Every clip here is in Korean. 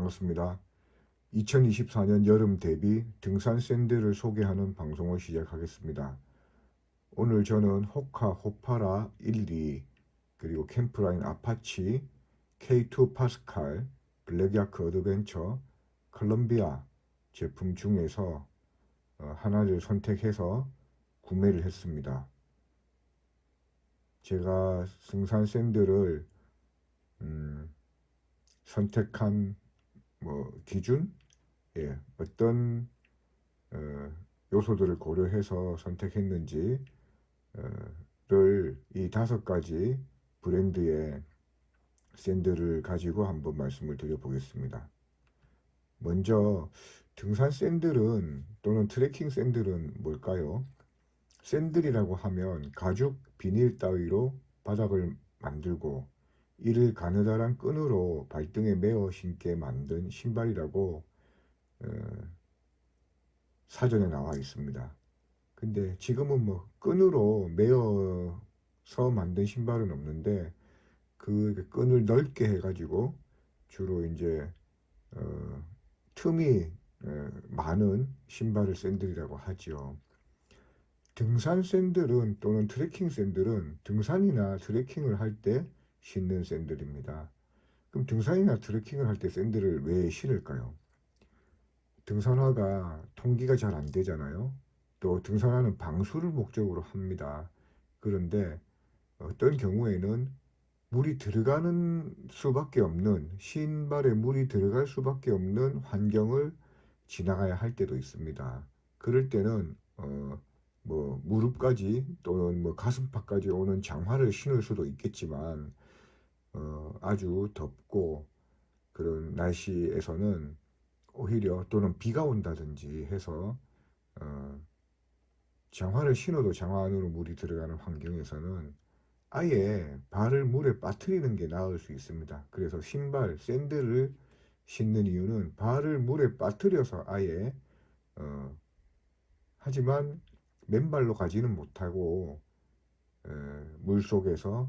반갑습니다. 2024년 여름 대비 등산 샌들을 소개하는 방송을 시작하겠습니다. 오늘 저는 호카 호파라 1, 2 그리고 캠프라인 아파치, K2 파스칼, 블랙야크 어드벤처, 컬럼비아 제품 중에서 하나를 선택해서 구매를 했습니다. 제가 등산 샌들을 선택한 기준, 어떤 요소들을 고려해서 선택했는지를 이 5가지 브랜드의 샌들을 가지고 한번 말씀을 드려보겠습니다. 먼저 등산 샌들은 또는 트레킹 샌들은 뭘까요? 샌들이라고 하면 가죽 비닐 따위로 바닥을 만들고 이를 가느다란 끈으로 발등에 매어 신게 만든 신발이라고 사전에 나와 있습니다. 근데 지금은 끈으로 매어서 만든 신발은 없는데 그 끈을 넓게 해가지고 주로 이제 틈이 많은 신발을 샌들이라고 하죠. 등산 샌들은 또는 트레킹 샌들은 등산이나 트레킹을 할 때 신는 샌들입니다. 그럼 등산이나 트레킹을 할 때 샌들을 왜 신을까요? 등산화가 통기가 잘 안 되잖아요. 또 등산화는 방수를 목적으로 합니다. 그런데 어떤 경우에는 물이 들어가는 수밖에 없는, 신발에 물이 들어갈 수밖에 없는 환경을 지나가야 할 때도 있습니다. 그럴 때는 무릎까지 또는 가슴팍까지 오는 장화를 신을 수도 있겠지만 아주 덥고 그런 날씨에서는 오히려 또는 비가 온다든지 해서 장화를 신어도 장화 안으로 물이 들어가는 환경에서는 아예 발을 물에 빠뜨리는 게 나을 수 있습니다. 그래서 신발, 샌들을 신는 이유는 발을 물에 빠뜨려서 아예 하지만 맨발로 가지는 못하고 물 속에서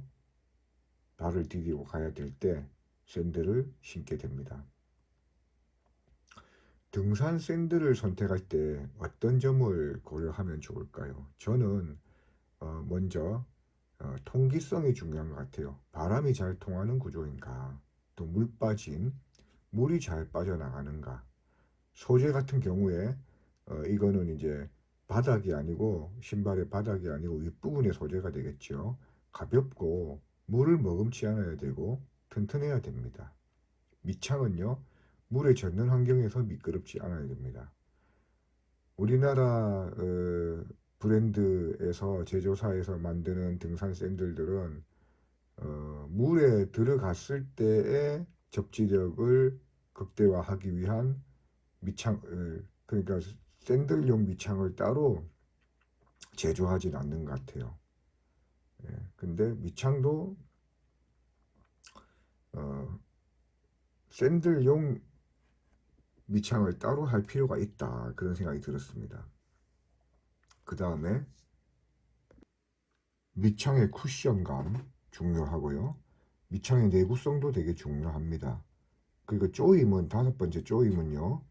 발을 디디고 가야 될 때 샌들을 신게 됩니다. 등산 샌들을 선택할 때 어떤 점을 고려하면 좋을까요? 저는 먼저 통기성이 중요한 것 같아요. 바람이 잘 통하는 구조인가, 또 물이 잘 빠져나가는가. 소재 같은 경우에 이거는 이제 바닥이 아니고 신발의 바닥이 아니고 윗부분의 소재가 되겠죠. 가볍고 물을 머금지 않아야 되고 튼튼해야 됩니다. 밑창은요, 물에 젖는 환경에서 미끄럽지 않아야 됩니다. 우리나라 브랜드에서 제조사에서 만드는 등산 샌들들은 물에 들어갔을 때의 접지력을 극대화하기 위한 그러니까 샌들용 밑창을 따로 제조하진 않는 것 같아요. 근데 밑창도 샌들용 밑창을 따로 할 필요가 있다, 그런 생각이 들었습니다. 그 다음에 밑창의 쿠션감 중요하고요. 밑창의 내구성도 되게 중요합니다. 그리고 5번째 조임은요,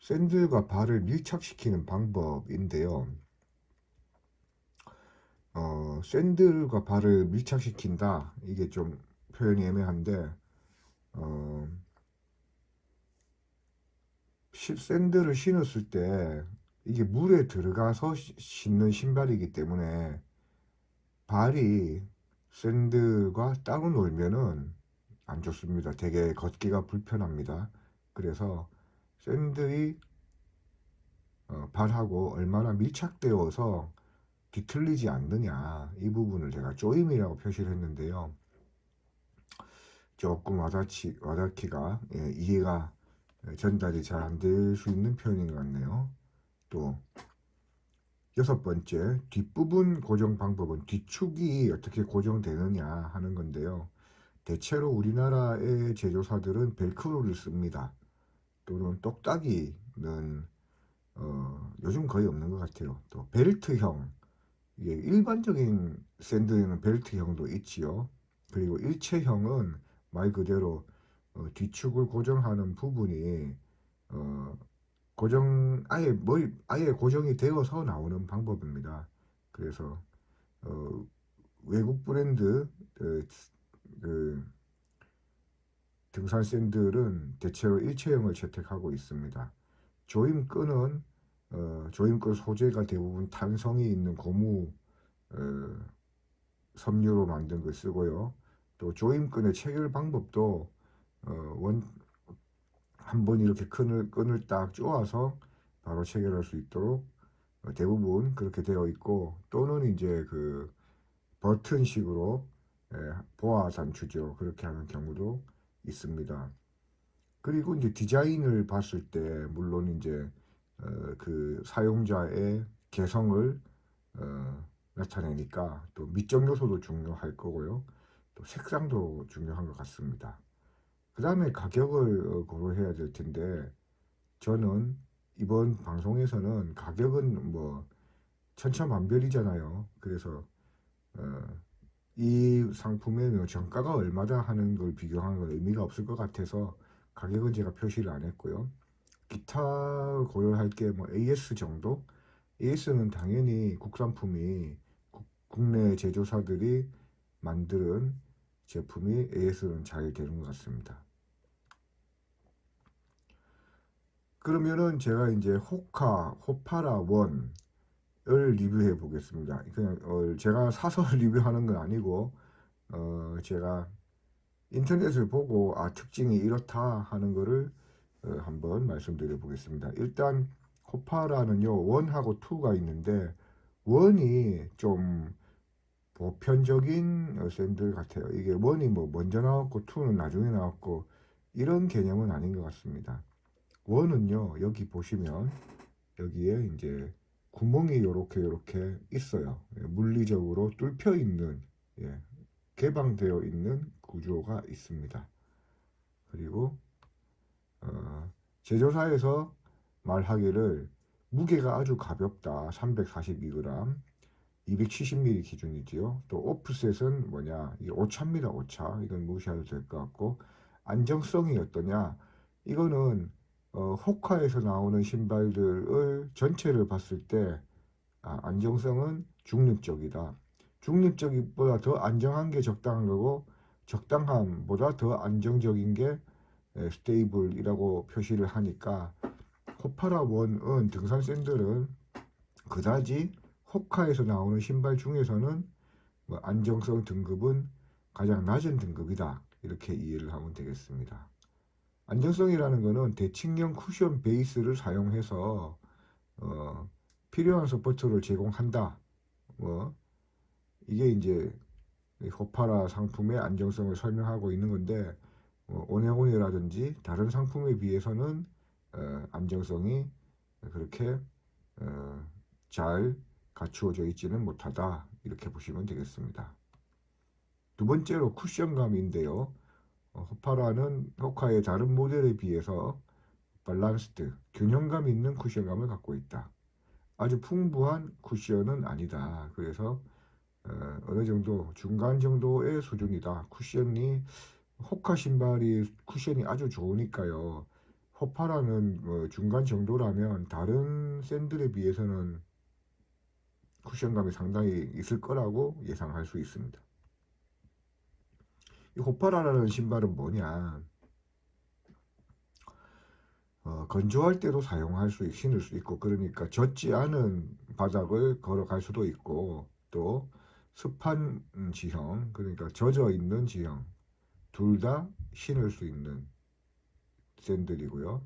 샌들과 발을 밀착시키는 방법인데요. 샌들과 발을 밀착시킨다, 이게 좀 표현이 애매한데 샌들을 신었을 때 이게 물에 들어가서 신는 신발이기 때문에 발이 샌들과 따로 놀면은 안 좋습니다. 되게 걷기가 불편합니다. 그래서 샌들이 발하고 얼마나 밀착되어서 뒤틀리지 않느냐, 이 부분을 제가 조임이라고 표시를 했는데요. 조금 와닿기가 이해가 전달이 잘 안 될 수 있는 표현인 것 같네요. 또 6번째, 뒷부분 고정 방법은 뒤축이 어떻게 고정되느냐 하는 건데요. 대체로 우리나라의 제조사들은 벨크로를 씁니다. 또는 똑딱이는 요즘 거의 없는 것 같아요. 또 벨트형, 이게 일반적인 샌들에는 벨트형도 있지요. 그리고 일체형은 말 그대로 뒤축을 고정하는 부분이 어, 아예 고정이 되어서 나오는 방법입니다. 그래서 어, 외국 브랜드 그 등산 샌들은 대체로 일체형을 채택하고 있습니다. 조임끈은 조임끈 소재가 대부분 탄성이 있는 고무 어, 섬유로 만든 걸 쓰고요. 또 조임끈의 체결 방법도 원 한 번 이렇게 끈을 딱 쪼아서 바로 체결할 수 있도록 대부분 그렇게 되어 있고, 또는 이제 그 버튼식으로 보아 단추죠. 그렇게 하는 경우도 있습니다. 그리고 이제 디자인을 봤을 때 물론 이제 그 사용자의 개성을 나타내니까 또 미적 요소도 중요할 거고요. 또 색상도 중요한 것 같습니다. 그 다음에 가격을 고려해야 될 텐데, 저는 이번 방송에서는 가격은 뭐 천차만별이잖아요. 그래서 어, 이 상품의 정가가 얼마다 하는 걸 비교하는 건 의미가 없을 것 같아서 가격은 제가 표시를 안 했고요. 기타 고려할 게 뭐 AS 정도? AS는 당연히 국산품이 국내 제조사들이 만든 제품이 AS는 잘 되는 것 같습니다. 그러면은 제가 이제 호파라 원을 리뷰해 보겠습니다. 그냥 제가 사서 리뷰하는 건 아니고 제가 인터넷을 보고 특징이 이렇다 하는 거를 한번 말씀드려 보겠습니다. 일단 호파라는요, 1하고 2가 있는데 1이 좀 보편적인 샌들 같아요. 이게 1이 뭐 먼저 나왔고 2는 나중에 나왔고 이런 개념은 아닌 것 같습니다. 1은요, 여기 보시면 여기에 이제 구멍이 요렇게 있어요. 물리적으로 뚫혀 있는, 예, 개방되어 있는 구조가 있습니다. 그리고 제조사에서 말하기를 무게가 아주 가볍다. 342g, 270mm 기준이지요. 또 오프셋은 뭐냐? 이게 오차입니다. 오차. 이건 무시해도 될 것 같고, 안정성이 어떠냐? 이거는 호카에서 나오는 신발들을 전체를 봤을 때 안정성은 중립적이다. 중립적이보다 더 안정한 게 적당한 거고, 적당함보다 더 안정적인 게 스테이블이라고 표시를 하니까, 호파라 원은 등산 샌들은 그다지 호카에서 나오는 신발 중에서는 뭐 안정성 등급은 가장 낮은 등급이다. 이렇게 이해를 하면 되겠습니다. 안정성이라는 것은 대칭형 쿠션 베이스를 사용해서 필요한 서포트를 제공한다. 뭐 이게 이제 호파라 상품의 안정성을 설명하고 있는 건데, 오네오네라든지 다른 상품에 비해서는 안정성이 그렇게 잘 갖추어져 있지는 못하다. 이렇게 보시면 되겠습니다. 두 번째로 쿠션감인데요. 호파라는 호카의 다른 모델에 비해서 밸런스드, 균형감 있는 쿠션감을 갖고 있다. 아주 풍부한 쿠션은 아니다. 그래서 어느 정도 중간 정도의 수준이다. 호카 신발이 쿠션이 아주 좋으니까요. 호파라는 중간 정도라면 다른 샌들에 비해서는 쿠션감이 상당히 있을 거라고 예상할 수 있습니다. 이 호파라라는 신발은 뭐냐? 건조할 때도 신을 수 있고, 그러니까 젖지 않은 바닥을 걸어갈 수도 있고, 또 습한 지형, 그러니까 젖어 있는 지형, 둘 다 신을 수 있는 샌들이고요.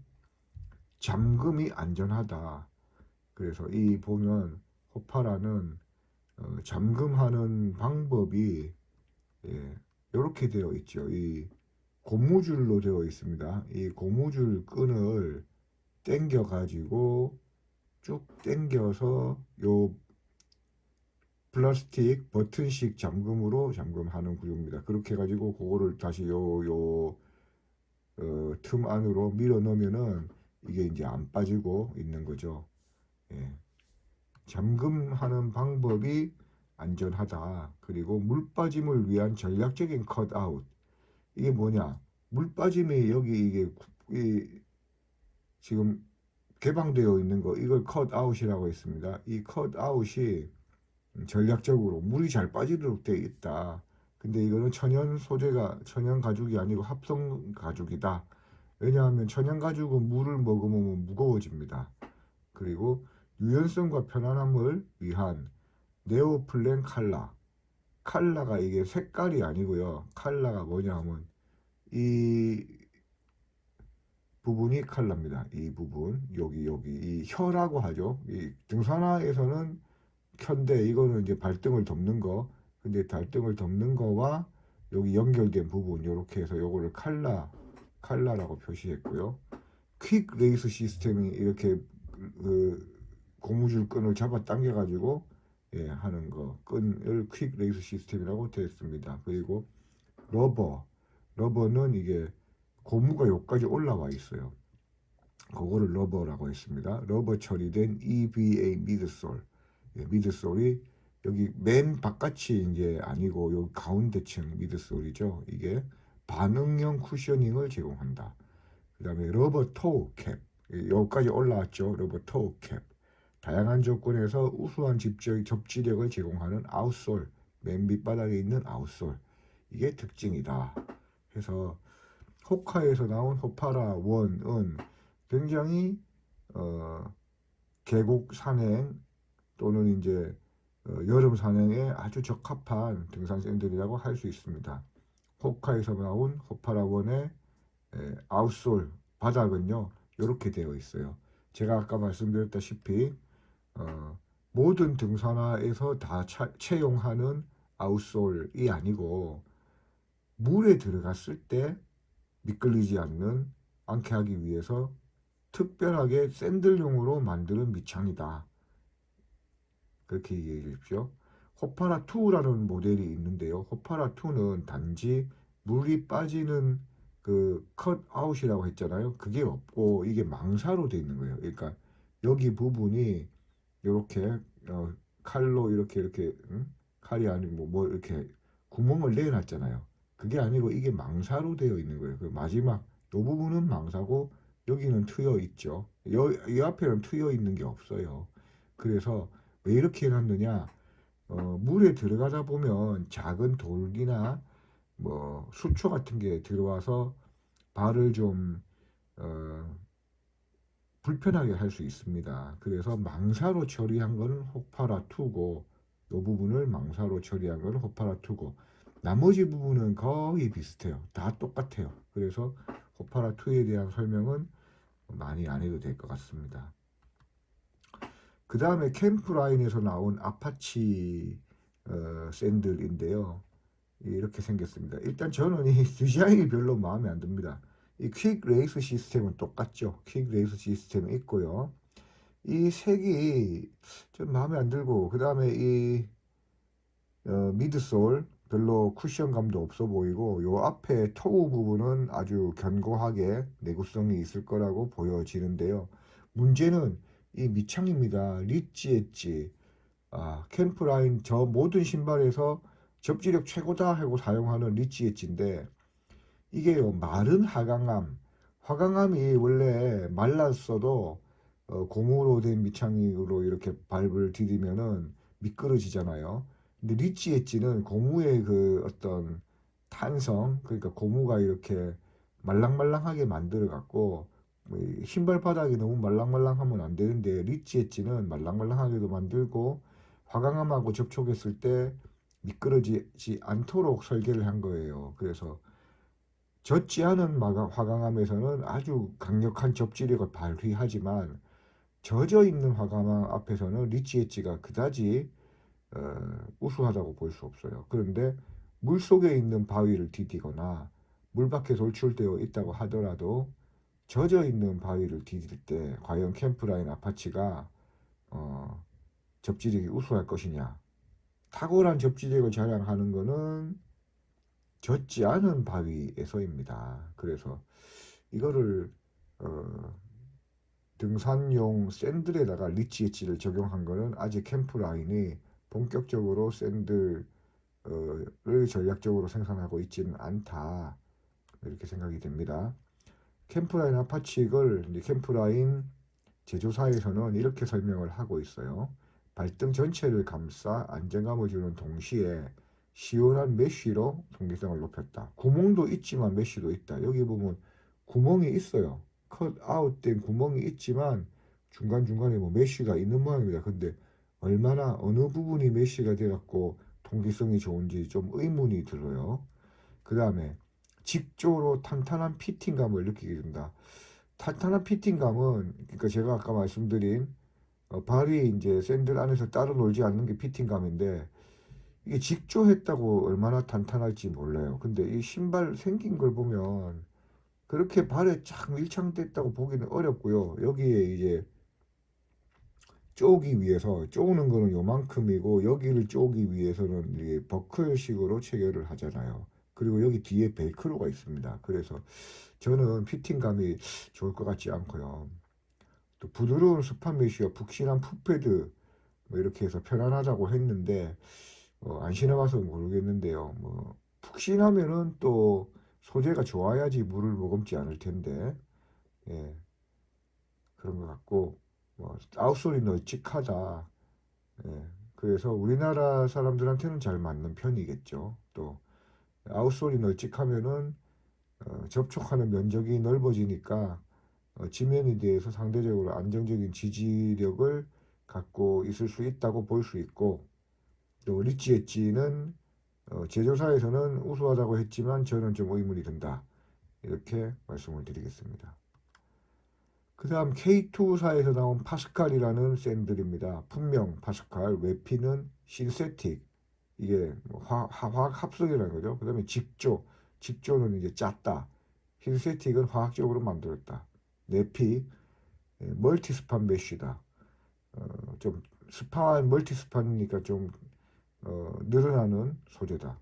잠금이 안전하다. 그래서 이 보면 호파라는 잠금하는 방법이 이렇게 되어 있죠. 이 고무줄로 되어 있습니다. 이 고무줄 끈을 당겨 가지고 쭉 당겨서 요 플라스틱 버튼식 잠금으로 잠금하는 구조입니다. 그렇게 해가지고 그거를 다시 틈 안으로 밀어 넣으면은 이게 이제 안 빠지고 있는 거죠. 예. 잠금하는 방법이 안전하다. 그리고 물 빠짐을 위한 전략적인 컷아웃. 이게 뭐냐? 물 빠짐이 여기 이게 지금 개방되어 있는 거 이걸 컷아웃이라고 했습니다. 이 컷아웃이 전략적으로 물이 잘 빠지도록 되어 있다. 근데 이거는 천연 소재가 천연 가죽이 아니고 합성 가죽이다. 왜냐하면 천연 가죽은 물을 머금으면 무거워집니다. 그리고 유연성과 편안함을 위한 네오플랜 칼라. 칼라가 이게 색깔이 아니고요. 칼라가 뭐냐 하면 이 부분이 칼라입니다. 이 부분 여기 이 혀라고 하죠. 이 등산화에서는 켠데 이거는 이제 발등을 덮는 거. 근데 발등을 덮는 거와 여기 연결된 부분 이렇게 해서 요거를 칼라라고 표시했고요. 퀵 레이스 시스템이 이렇게 그 고무줄 끈을 잡아 당겨 가지고 하는 거 끈을 퀵 레이스 시스템이라고 되어 있습니다. 그리고 러버는 이게 고무가 여기까지 올라와 있어요. 그거를 러버라고 했습니다. 러버 처리된 EVA 미드솔. 미드솔이 여기 맨 바깥이 이제 아니고 여기 가운데층 미드솔이죠. 이게 반응형 쿠셔닝을 제공한다. 그 다음에 러버 토우 캡. 여기까지 올라왔죠. 러버 토우 캡. 다양한 조건에서 우수한 접지력을 제공하는 아웃솔. 맨 밑바닥에 있는 아웃솔. 이게 특징이다. 해서 호카에서 나온 호파라 원은 굉장히 계곡 산행 또는 이제 여름 산행에 아주 적합한 등산 샌들이라고 할 수 있습니다. 호카에서 나온 호파라원의 아웃솔 바닥은요 이렇게 되어 있어요. 제가 아까 말씀드렸다시피 모든 등산화에서 다 채용하는 아웃솔이 아니고 물에 들어갔을 때 미끌리지 않게 하기 위해서 특별하게 샌들용으로 만드는 밑창이다. 그렇게 이해해 주십시오. 호파라2라는 모델이 있는데요. 호파라2는 단지 물이 빠지는 그 컷아웃이라고 했잖아요. 그게 없고 이게 망사로 되어 있는 거예요. 그러니까 여기 부분이 이렇게 칼로 이렇게 칼이 아니고 뭐 이렇게 구멍을 내놨잖아요. 그게 아니고 이게 망사로 되어 있는 거예요. 그 마지막 이 부분은 망사고 여기는 트여 있죠. 이 앞에는 트여 있는 게 없어요. 그래서 왜 이렇게 해놨느냐? 물에 들어가다 보면 작은 돌이나 뭐 수초 같은 게 들어와서 발을 좀 불편하게 할 수 있습니다. 그래서 망사로 처리한 거는 호파라2고 이 부분을 망사로 처리한 거는 호파라2고 나머지 부분은 거의 비슷해요. 다 똑같아요. 그래서 호파라2에 대한 설명은 많이 안 해도 될 것 같습니다. 그 다음에 캠프라인에서 나온 아파치 샌들인데요. 이렇게 생겼습니다. 일단 저는 이 디자인이 별로 마음에 안 듭니다. 이 퀵 레이스 시스템은 똑같죠. 퀵 레이스 시스템이 있고요. 이 색이 좀 마음에 안 들고 그 다음에 이 미드솔 별로 쿠션감도 없어 보이고 요 앞에 토우 부분은 아주 견고하게 내구성이 있을 거라고 보여지는데요. 문제는 이 밑창입니다. 리치 엣지. 캠프라인 저 모든 신발에서 접지력 최고다 하고 사용하는 리치 엣지인데 이게요 마른 화강암이 원래 말랐어도 고무로 된 밑창으로 이렇게 밟을 디디면은 미끄러지잖아요. 근데 리치 엣지는 고무의 그 어떤 탄성, 그러니까 고무가 이렇게 말랑말랑하게 만들어 갖고 신발 바닥이 너무 말랑말랑하면 안 되는데 리치 엣지는 말랑말랑하게도 만들고 화강암하고 접촉했을 때 미끄러지지 않도록 설계를 한 거예요. 그래서 젖지 않은 화강암에서는 아주 강력한 접지력을 발휘하지만 젖어 있는 화강암 앞에서는 리치 엣지가 그다지 우수하다고 볼 수 없어요. 그런데 물 속에 있는 바위를 디디거나 물 밖에 돌출되어 있다고 하더라도 젖어 있는 바위를 디딜 때 과연 캠프라인 아파치가 접지력이 우수할 것이냐? 탁월한 접지력을 자랑하는 것은 젖지 않은 바위에서입니다. 그래서 이거를 등산용 샌들에다가 리치 엣지를 적용한 거는 아직 캠프라인이 본격적으로 샌들을 전략적으로 생산하고 있지는 않다. 이렇게 생각이 됩니다. 캠프라인 아파칙을 이제 캠프라인 제조사에서는 이렇게 설명을 하고 있어요. 발등 전체를 감싸 안정감을 주는 동시에 시원한 메쉬로 통기성을 높였다. 구멍도 있지만 메쉬도 있다. 여기 보면 구멍이 있어요. 컷 아웃된 구멍이 있지만 중간중간에 뭐 메쉬가 있는 모양입니다. 근데 얼마나 어느 부분이 메쉬가 돼갖고 통기성이 좋은지 좀 의문이 들어요. 그 다음에 직조로 탄탄한 피팅감을 느끼게 된다. 탄탄한 피팅감은 그러니까 제가 아까 말씀드린 발이 이제 샌들 안에서 따로 놀지 않는 게 피팅감인데 이게 직조했다고 얼마나 탄탄할지 몰라요. 근데 이 신발 생긴 걸 보면 그렇게 발에 쫙 밀착됐다고 보기는 어렵고요. 여기에 이제 쪼기 위해서 쪼는 거는 요만큼이고 여기를 쪼기 위해서는 이게 버클식으로 체결을 하잖아요. 그리고 여기 뒤에 벨크로가 있습니다. 그래서 저는 피팅감이 좋을 것 같지 않고요. 또 부드러운 스판 메쉬와 푹신한 풋패드 뭐 이렇게 해서 편안하다고 했는데 안 신어봐서 모르겠는데요. 뭐 푹신하면은 또 소재가 좋아야지 물을 머금지 않을 텐데 예, 그런 것 같고 뭐 아웃솔이 널찍하다. 예, 그래서 우리나라 사람들한테는 잘 맞는 편이겠죠. 또 아웃솔이 널찍하면은 접촉하는 면적이 넓어지니까 지면에 대해서 상대적으로 안정적인 지지력을 갖고 있을 수 있다고 볼 수 있고 또 리치 엣지는 제조사에서는 우수하다고 했지만 저는 좀 의문이 든다. 이렇게 말씀을 드리겠습니다. 그 다음 K2사에서 나온 파스칼이라는 샌들입니다. 분명 파스칼, 외피는 신세틱. 이게 뭐 화학 합성이라는 거죠. 그 다음에 직조는 이제 짰다. 신세틱은 화학적으로 만들었다. 내피, 멀티스판 메쉬다. 좀 스판, 멀티스판이니까 좀 늘어나는 소재다.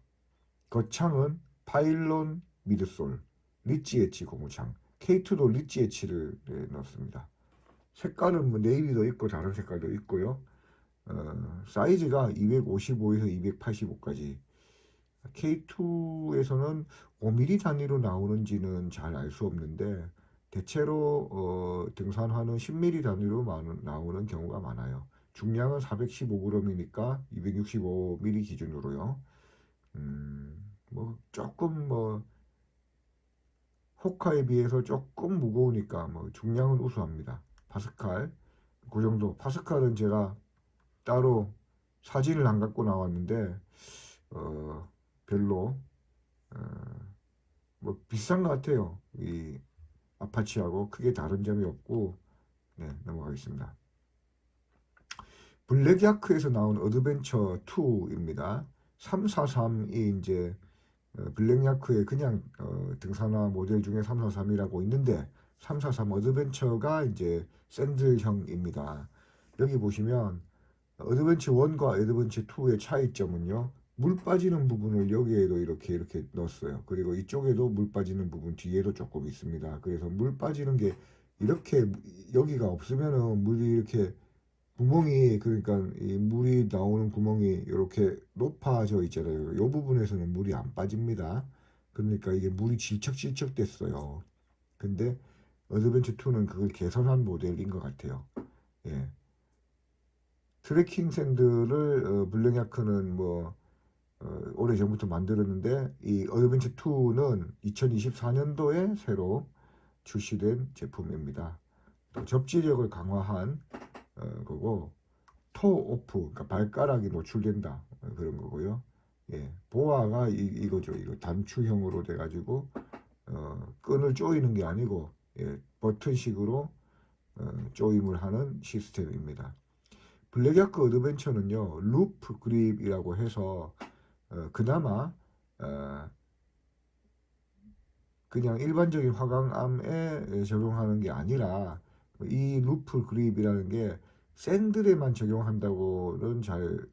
거창은 파일론 미드솔, 리치 엣지 고무창. K2도 리치 엣지를 넣습니다. 색깔은 뭐 네이비도 있고 다른 색깔도 있고요. 사이즈가 255에서 285까지. K2에서는 5mm 단위로 나오는지는 잘 알 수 없는데 대체로 등산화는 10mm 단위로 나오는 경우가 많아요. 중량은 415g이니까 265mm 기준으로요. 뭐 조금 뭐 호카에 비해서 조금 무거우니까 뭐 중량은 우수합니다. 파스칼 그 정도. 파스칼은 제가 따로 사진을 안 갖고 나왔는데 별로 어, 뭐 비싼 것 같아요. 이 아파치하고 크게 다른 점이 없고 네, 넘어가겠습니다. 블랙야크에서 나온 어드벤처 2입니다. 343이 이제 블랙야크의 그냥 등산화 모델 중에 343이라고 있는데 343 어드벤처가 이제 샌들형입니다. 여기 보시면 어드벤처 1과 어드벤처 2의 차이점은요. 물 빠지는 부분을 여기에도 이렇게 넣었어요. 그리고 이쪽에도 물 빠지는 부분 뒤에도 조금 있습니다. 그래서 물 빠지는 게 이렇게 여기가 없으면은 물이 이렇게 구멍이 그러니까 이 물이 나오는 구멍이 이렇게 높아져 있잖아요. 이 부분에서는 물이 안 빠집니다. 그러니까 이게 물이 질척질척 됐어요. 근데 어드벤처 2는 그걸 개선한 모델인 것 같아요. 예. 트레킹 샌들을 블랙야크는 뭐 오래 전부터 만들었는데 이 어드벤처 2는 2024년도에 새로 출시된 제품입니다. 또 접지력을 강화한 거고 토 오프, 그러니까 발가락이 노출된다 그런 거고요. 예, 보아가 이거죠. 이거 단추형으로 돼가지고 끈을 조이는 게 아니고 예, 버튼식으로 조임을 하는 시스템입니다. 블랙야크 어드벤처는요 루프 그립이라고 해서 그나마 그냥 일반적인 화강암에 적용하는 게 아니라 이 루프 그립이라는 게 샌들에만 적용한다고는 잘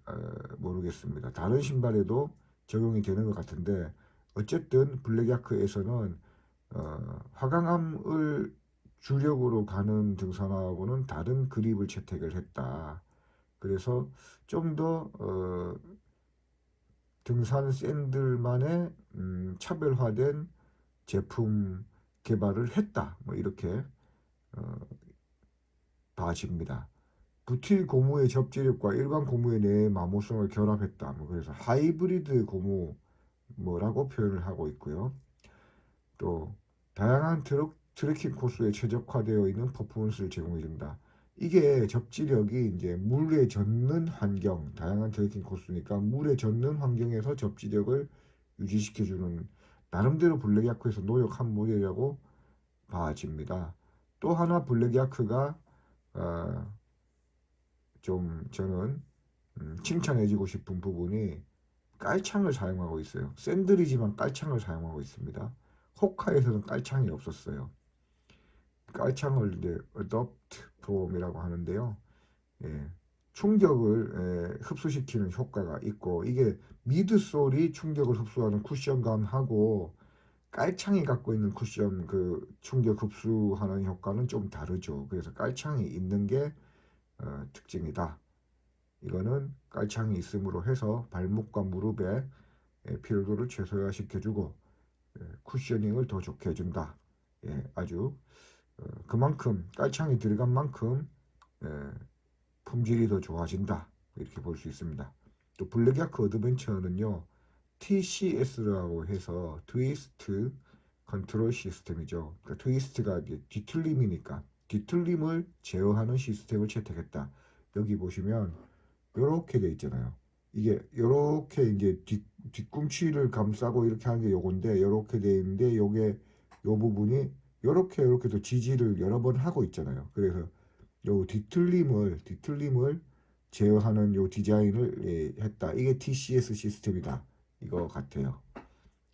모르겠습니다. 다른 신발에도 적용이 되는 것 같은데 어쨌든 블랙야크에서는 화강암을 주력으로 가는 등산화하고는 다른 그립을 채택을 했다. 그래서 좀 더 등산 샌들만의 차별화된 제품 개발을 했다. 뭐 이렇게 어, 봐집니다. 부틸 고무의 접지력과 일반 고무의 내 마모성을 결합했다. 뭐 그래서 하이브리드 고무 뭐라고 표현을 하고 있고요. 또 다양한 트레킹 코스에 최적화되어 있는 퍼포먼스를 제공해준다. 이게 접지력이 이제 물에 젖는 환경, 다양한 트레킹 코스니까 물에 젖는 환경에서 접지력을 유지시켜주는 나름대로 블랙야크에서 노력한 모델이라고 봐집니다. 또 하나 블랙야크가 좀 저는 칭찬해주고 싶은 부분이 깔창을 사용하고 있어요. 샌들이지만 깔창을 사용하고 있습니다. 호카에서는 깔창이 없었어요. 깔창을 이제 Adopt Foam이라고 하는데요. 예, 충격을 흡수시키는 효과가 있고 이게 미드솔이 충격을 흡수하는 쿠션감하고 깔창이 갖고 있는 쿠션 그 충격 흡수하는 효과는 좀 다르죠. 그래서 깔창이 있는 게 특징이다. 이거는 깔창이 있음으로 해서 발목과 무릎의 피로도를 최소화시켜주고 쿠셔닝을 더 좋게 해준다. 아주 그만큼 깔창이 들어간 만큼 품질이 더 좋아진다. 이렇게 볼 수 있습니다. 또 블랙야크 어드벤처는요. TCS라고 해서 트위스트 컨트롤 시스템이죠. 그러니까 트위스트가 이제 뒤틀림이니까 뒤틀림을 제어하는 시스템을 채택했다. 여기 보시면 이렇게 돼 있잖아요. 이게 이렇게 이제 뒤꿈치를 감싸고 이렇게 하는 게 요건데 이렇게 돼 있는데 요게 요 부분이 이렇게도 지지를 여러 번 하고 있잖아요. 그래서 요 뒤틀림을 제어하는 요 디자인을 했다. 이게 TCS 시스템이다. 이거 같아요.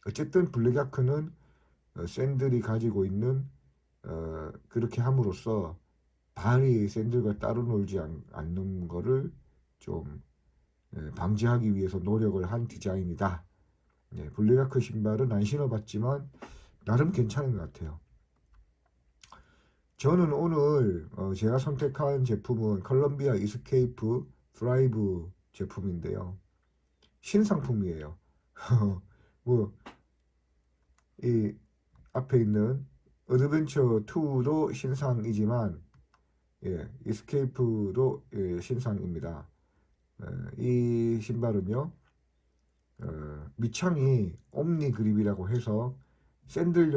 어쨌든 블랙야크는 샌들이 가지고 있는 그렇게 함으로써 발이 샌들과 따로 놀지 않는 거를 좀 방지하기 위해서 노력을 한 디자인이다. 블랙야크 신발은 안 신어봤지만 나름 괜찮은 것 같아요. 저는 오늘 제가 선택한 제품은 컬럼비아 이스케이프 드라이브 제품인데요. 신상품이에요. 뭐 이 앞에 있는 어드벤처 2도 신상이지만 이스케이프도 신상입니다. 이 신발은요 밑창이 옴니 그립이라고 해서 샌들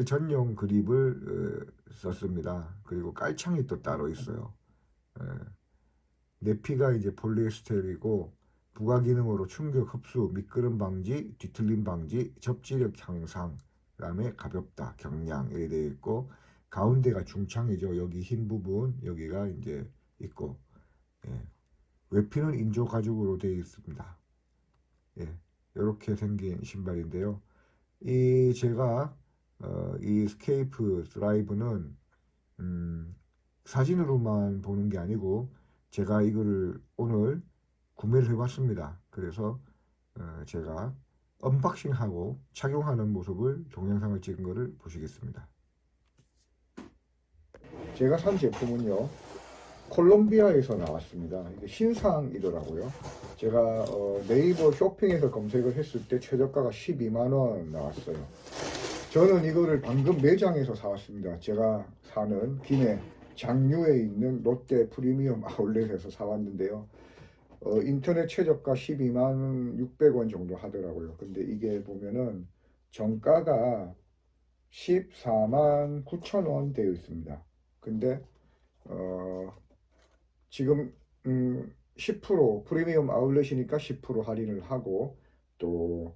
전용 그립을 썼습니다. 그리고 깔창이 또 따로 있어요. 내피가 이제 폴리에스테르이고 부가 기능으로 충격 흡수, 미끄럼 방지, 뒤틀림 방지, 접지력 향상, 그다음에 가볍다, 경량 이렇게 되어 있고 가운데가 중창이죠. 여기 흰 부분 여기가 이제 있고 외피는 인조 가죽으로 되어 있습니다. 이렇게 생긴 신발인데요. 제가 이 스케이프 드라이브는 사진으로만 보는 게 아니고 제가 이거를 오늘 구매를 해봤습니다. 그래서 제가 언박싱하고 착용하는 모습을 동영상을 찍은 거를 보시겠습니다. 제가 산 제품은요 콜롬비아에서 나왔습니다. 이게 신상이더라고요. 제가 네이버 쇼핑에서 검색을 했을 때 최저가가 12만원 나왔어요. 저는 이거를 방금 매장에서 사왔습니다. 제가 사는 김해 장류에 있는 롯데 프리미엄 아울렛에서 사왔는데요. 인터넷 최저가 12만 600원 정도 하더라고요. 근데 이게 보면은 정가가 14만 9천 원 되어 있습니다. 근데 지금 10% 프리미엄 아울렛이니까 10% 할인을 하고 또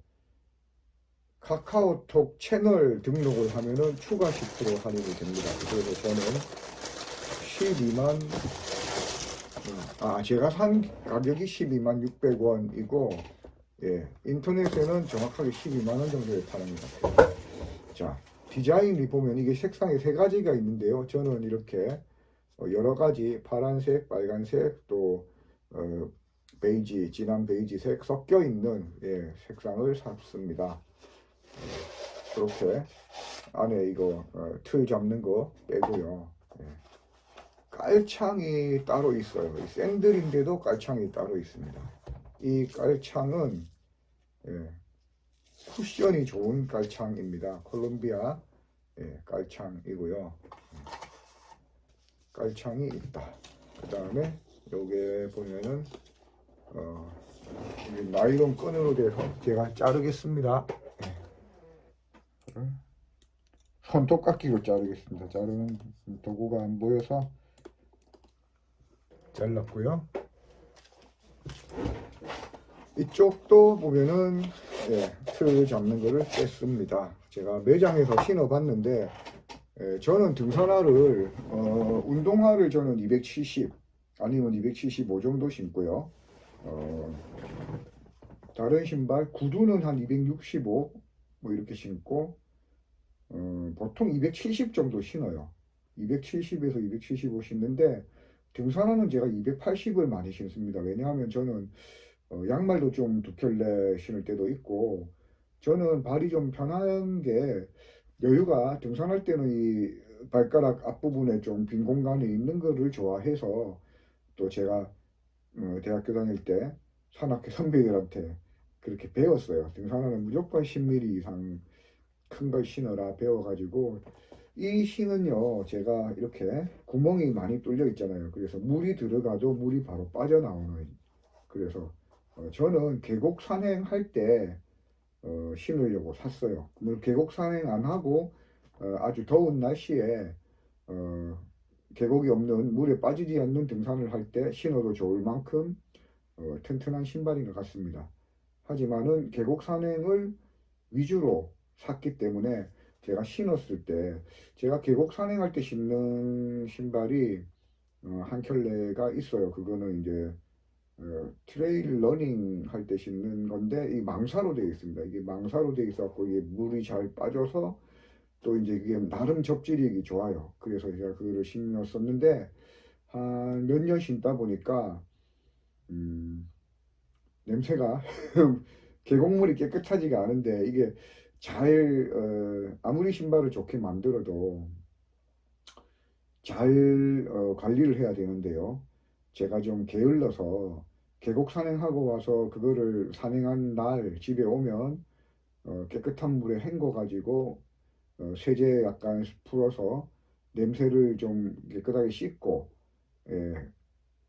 카카오톡 채널 등록을 하면은 추가 10% 할인이 됩니다. 그래서 저는 12만 제가 산 가격이 12만 600원이고 인터넷에는 정확하게 12만 원 정도에 파는 것 같아요. 자, 디자인이 보면 이게 색상이 세 가지가 있는데요. 저는 이렇게 여러 가지 파란색, 빨간색, 또 베이지, 진한 베이지색 섞여 있는 색상을 샀습니다. 그렇게 안에 이거 틀 잡는 거 빼고요. 깔창이 따로 있어요. 샌들인데도 깔창이 따로 있습니다. 이 깔창은 쿠션이 좋은 깔창입니다. 콜롬비아 깔창이고요. 깔창이 있다. 그 다음에 요게 보면은 나일론 끈으로 돼서 제가 자르겠습니다. 손톱깎이로 자르겠습니다. 자르는 도구가 안 보여서 잘랐고요. 이쪽도 보면은 틀 잡는 거를 뺐습니다. 제가 매장에서 신어봤는데 저는 등산화를 운동화를 저는 270 아니면 275 정도 신고요. 다른 신발 구두는 한 265 뭐 이렇게 신고 보통 270 정도 신어요. 270에서 275 신는데 등산화는 제가 280을 많이 신습니다. 왜냐하면 저는 양말도 좀 두 켤레 신을 때도 있고 저는 발이 좀 편한 게 여유가 등산할 때는 이 발가락 앞부분에 좀 빈 공간이 있는 거를 좋아해서 또 제가 대학교 다닐 때 산악회 선배들한테 그렇게 배웠어요. 등산화는 무조건 10mm 이상 큰 걸 신어라 배워가지고 이 신은요 제가 이렇게 구멍이 많이 뚫려 있잖아요. 그래서 물이 들어가도 물이 바로 빠져나오는 그래서 저는 계곡 산행할 때 신으려고 샀어요. 계곡 산행 안 하고 아주 더운 날씨에 계곡이 없는 물에 빠지지 않는 등산을 할 때 신어도 좋을 만큼 튼튼한 신발인 것 같습니다. 하지만은 계곡 산행을 위주로 샀기 때문에 제가 신었을 때 제가 계곡 산행할 때 신는 신발이 한 켤레가 있어요. 그거는 이제 트레일 러닝 할 때 신는 건데 이 망사로 되어 있습니다. 이게 망사로 되어 있어갖고 이게 물이 잘 빠져서 또 이제 이게 나름 접지력이 좋아요. 그래서 제가 그거를 신었었는데 한 몇 년 신다 보니까 냄새가 계곡물이 깨끗하지가 않은데 이게 잘 아무리 신발을 좋게 만들어도 잘 관리를 해야 되는데요. 제가 좀 게을러서 계곡 산행하고 와서 그거를 산행한 날 집에 오면 깨끗한 물에 헹궈 가지고 세제 약간 풀어서 냄새를 좀 깨끗하게 씻고 예,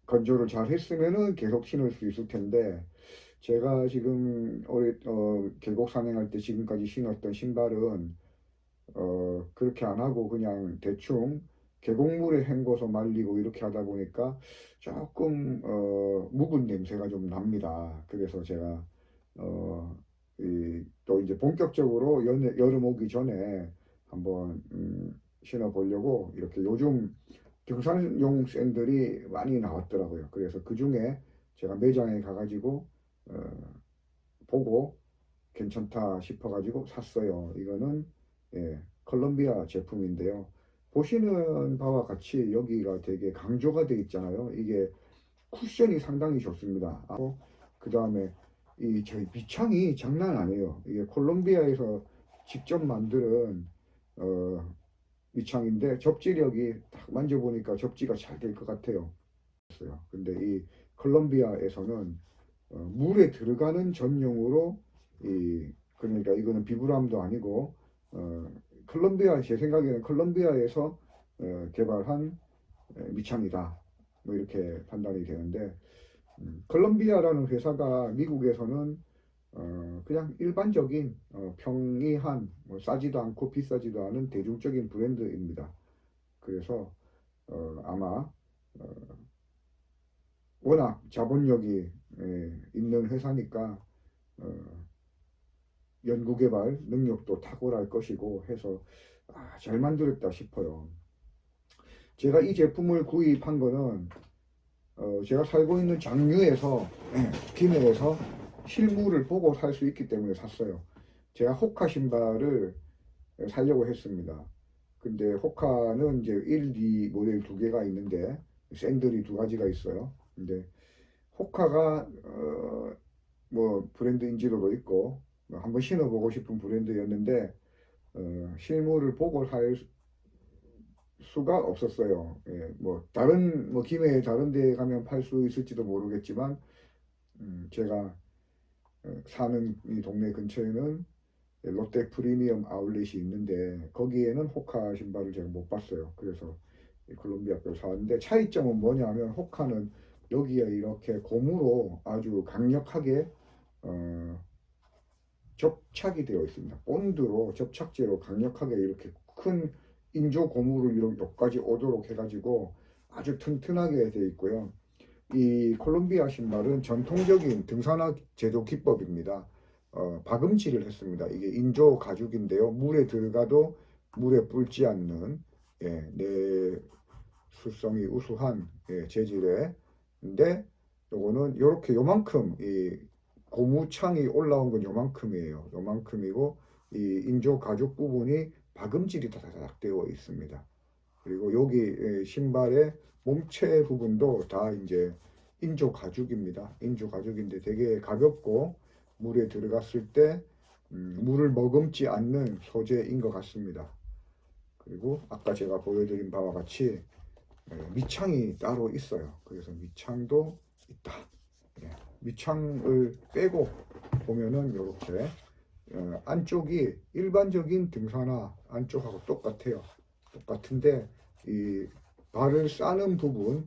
건조를 잘 했으면은 계속 신을 수 있을 텐데 제가 지금 계곡 산행할 때 지금까지 신었던 신발은 그렇게 안 하고 그냥 대충 계곡물에 헹궈서 말리고 이렇게 하다 보니까 조금 묵은 냄새가 좀 납니다. 그래서 제가 또 이제 본격적으로 여름 오기 전에 한번 신어 보려고 이렇게 요즘 등산용 샌들이 많이 나왔더라고요. 그래서 그 중에 제가 매장에 가가지고 보고 괜찮다 싶어가지고 샀어요. 이거는 컬럼비아 제품인데요. 보시는 바와 같이 여기가 되게 강조가 되어 있잖아요. 이게 쿠션이 상당히 좋습니다. 그 다음에 이 저희 밑창이 장난 아니에요. 이게 콜롬비아에서 직접 만드는 밑창인데 접지력이 딱 만져보니까 접지가 잘 될 것 같아요. 근데 이 콜롬비아에서는 물에 들어가는 전용으로 그러니까 이거는 비브람도 아니고 콜롬비아 제 생각에는 콜롬비아에서 개발한 밑창이다 뭐 이렇게 판단이 되는데 콜롬비아라는 회사가 미국에서는 그냥 일반적인 평이한 뭐 싸지도 않고 비싸지도 않은 대중적인 브랜드입니다. 그래서 아마 워낙 자본력이 있는 회사니까 연구개발 능력도 탁월할 것이고 해서 잘 만들었다 싶어요. 제가 이 제품을 구입한 거는 제가 살고 있는 장류에서 기내에서 실물을 보고 살 수 있기 때문에 샀어요. 제가 호카 신발을 사려고 했습니다. 근데 호카는 이제 1, 2 모델 두 개가 있는데 샌들이 두 가지가 있어요. 근데 호카가 뭐 브랜드 인지도도 있고 뭐 한번 신어보고 싶은 브랜드였는데 실물을 보고 살 수가 없었어요. 예, 뭐 다른 뭐 김해 다른 데 가면 팔 수 있을지도 모르겠지만 제가 사는 이 동네 근처에는 롯데 프리미엄 아울렛이 있는데 거기에는 호카 신발을 제가 못 봤어요. 그래서 이 콜롬비아 걸 사왔는데 차이점은 뭐냐면 호카는 여기에 이렇게 고무로 아주 강력하게 접착이 되어 있습니다. 본드로 접착제로 강력하게 이렇게 큰 인조 고무를 이렇게 여기까지 오도록 해가지고 아주 튼튼하게 되어 있고요. 이 콜롬비아 신발은 전통적인 등산화 제조 기법입니다. 박음질을 했습니다. 이게 인조 가죽인데요. 물에 들어가도 물에 불지 않는 내수성이 우수한 재질의 인데 요거는 이렇게 요만큼 이 고무창이 올라온 건 요만큼이에요. 요만큼이고 이 인조 가죽 부분이 박음질이 다다닥 되어 있습니다. 그리고 여기 신발의 몸체 부분도 다 이제 인조 가죽입니다. 인조 가죽인데 되게 가볍고 물에 들어갔을 때 물을 머금지 않는 소재인 것 같습니다. 그리고 아까 제가 보여드린 바와 같이 밑창이 따로 있어요. 그래서 밑창도 있다. 밑창을 빼고 보면은 이렇게 안쪽이 일반적인 등산화 안쪽하고 똑같아요. 똑같은데 이 발을 싸는 부분이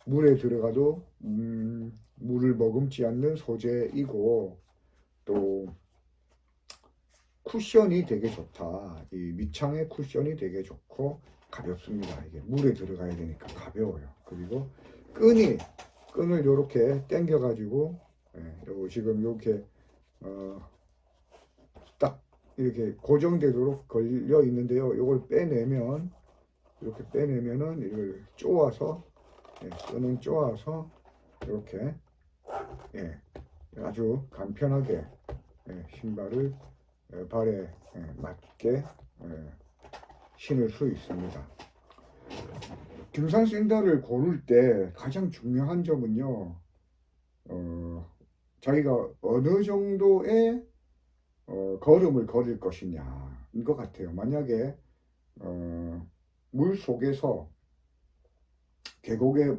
물에 들어가도 물을 머금지 않는 소재이고 또 쿠션이 되게 좋다. 이 밑창의 쿠션이 되게 좋고 가볍습니다. 이게 물에 들어가야 되니까 가벼워요. 그리고 끈을 이렇게 당겨 가지고 요 지금 이렇게 딱 이렇게 고정되도록 걸려 있는데요. 이걸 빼내면 이렇게 빼내면은 이걸 쪼아서 끈을 쪼아서 이렇게 아주 간편하게 신발을 발에 맞게 신을 수 있습니다. 등산 샌들을 고를 때 가장 중요한 점은요, 자기가 어느 정도의 걸음을 걸을 것이냐인 것 같아요. 만약에 물 속에서 계곡에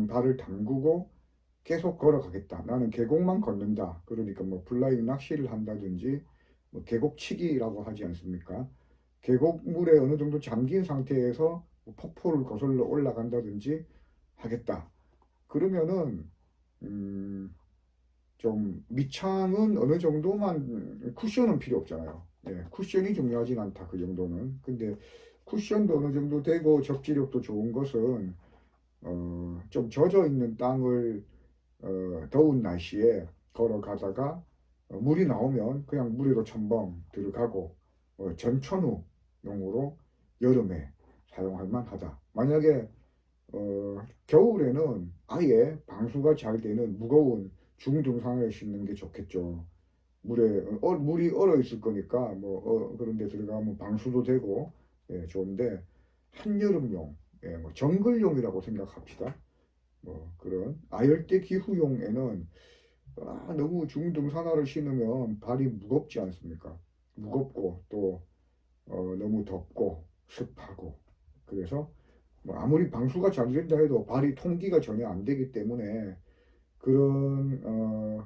발을 담그고 계속 걸어가겠다. 나는 계곡만 걷는다. 그러니까 뭐 플라잉 낚시를 한다든지 뭐 계곡치기라고 하지 않습니까? 계곡물에 어느 정도 잠긴 상태에서 폭포를 거슬러 올라간다든지 하겠다. 그러면은 좀 밑창은 어느 정도만 쿠션은 필요 없잖아요. 쿠션이 중요하진 않다. 그 정도는. 근데 쿠션도 어느 정도 되고 접지력도 좋은 것은 좀 젖어 있는 땅을 더운 날씨에 걸어가다가 물이 나오면 그냥 물에도 첨벙 들어가고 전천후용으로 여름에 사용할 만하다. 만약에 겨울에는 아예 방수가 잘 되는 무거운 중등산을 신는 게 좋겠죠. 물이 얼어 있을 거니까 그런 데 들어가면 방수도 되고 좋은데 한여름용, 뭐 정글용이라고 생각합시다. 그런 아열대 기후용에는 너무 중등산화를 신으면 발이 무겁지 않습니까? 무겁고 또 너무 덥고 습하고 그래서 아무리 방수가 잘 된다 해도 발이 통기가 전혀 안 되기 때문에 그런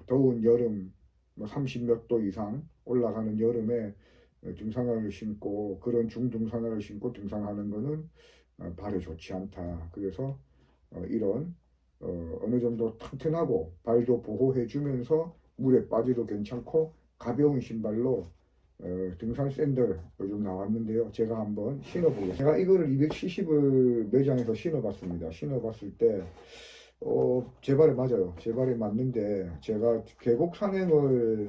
더운 여름 30몇 도 이상 올라가는 여름에 등산화를 신고 그런 중등산화를 신고 등산하는 거는 발에 좋지 않다. 그래서 이런 어느 정도 튼튼하고 발도 보호해 주면서 물에 빠져도 괜찮고 가벼운 신발로 등산 샌들 요즘 나왔는데요. 제가 한번 신어보겠습니다. 제가 이거를 270을 매장에서 신어봤습니다. 신어봤을 때 제 발에 맞아요. 제 발에 맞는데 제가 계곡 산행을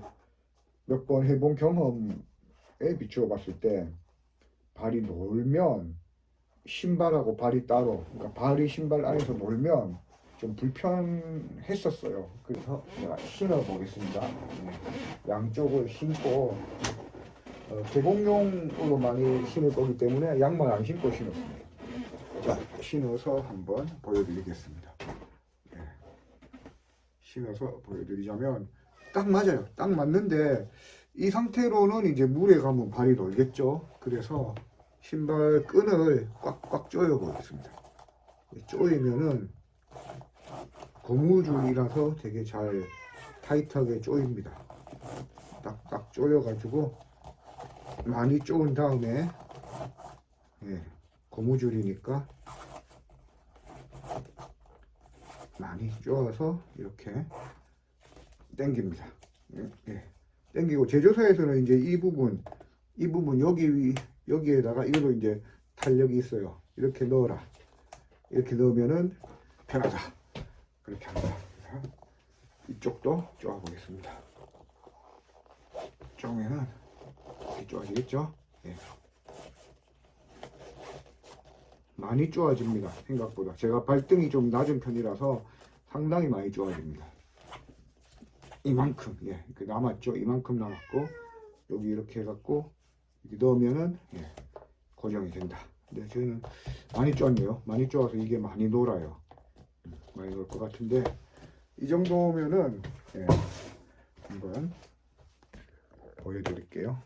몇 번 해본 경험에 비추어 봤을 때 발이 놀면 신발하고 발이 따로 그러니까 발이 신발 안에서 놀면 좀 불편했었어요. 그래서 제가 신어 보겠습니다. 양쪽을 신고 계곡용으로 많이 신을 거기 때문에 양말 안 신고 신었습니다. 자, 신어서 한번 보여드리겠습니다. 신어서 보여드리자면 딱 맞아요. 딱 맞는데 이 상태로는 이제 물에 가면 발이 놀겠죠. 그래서 신발 끈을 꽉꽉 조여 보겠습니다. 조이면은 고무줄이라서 되게 잘 타이트하게 조입니다. 딱딱 조여가지고 많이 쪼은 다음에 고무줄이니까 많이 쪼아서 이렇게 당깁니다. 당기고 제조사에서는 이제 이 부분 여기에다가 이것도 이제 탄력이 있어요. 이렇게 넣어라. 이렇게 넣으면은 편하다. 그렇게 합니다. 그래서 이쪽도 쪼아 보겠습니다. 쪼으면은 이렇게 쪼아지겠죠? 많이 쪼아집니다. 생각보다. 제가 발등이 좀 낮은 편이라서 상당히 많이 쪼아집니다. 이만큼, 남았죠? 이만큼 남았고, 여기 이렇게 해갖고, 이렇게 넣으면은, 고정이 된다. 근데 저는 많이 쪼았네요. 많이 쪼아서 이게 많이 놀아요. 많이 놀 것 같은데, 이 정도면은, 한번 보여드릴게요.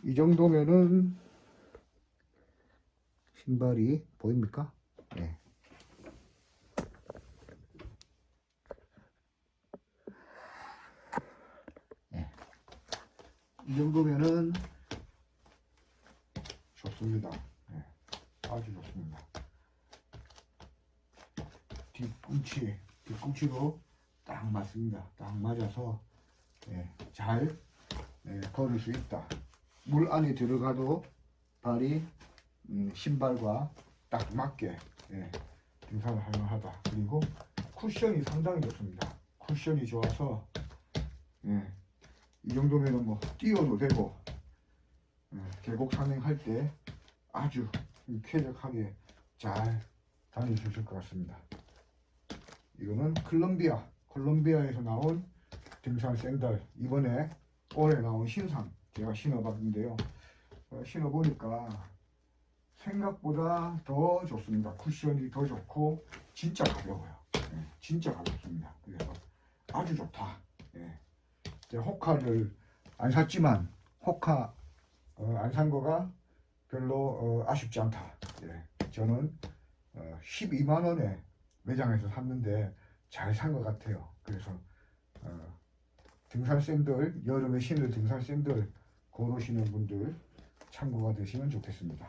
이 정도면은, 신발이 보입니까? 이 정도면은 좋습니다. 아주 좋습니다. 뒤꿈치도 딱 맞습니다. 딱 맞아서 잘 걸을 수 있다. 물 안에 들어가도 발이 신발과 딱 맞게 등산을 할만하다. 그리고 쿠션이 상당히 좋습니다. 쿠션이 좋아서 이 정도면은 뭐 뛰어도 되고 계곡 산행할 때 아주 쾌적하게 잘 다닐 수 있을 것 같습니다. 이거는 콜롬비아에서 나온 등산 샌들, 이번에 올해 나온 신상 제가 신어봤는데요. 신어보니까 생각보다 더 좋습니다. 쿠션이 더 좋고 진짜 가벼워요. 진짜 가볍습니다. 그래서 아주 좋다. 제가 호카를 안 샀지만 호카 안 산 거가 별로 아쉽지 않다. 저는 12만 원에 매장에서 샀는데 잘 산 것 같아요. 그래서 등산 샌들, 여름에 신을 등산 샌들 고르시는 분들 참고가 되시면 좋겠습니다.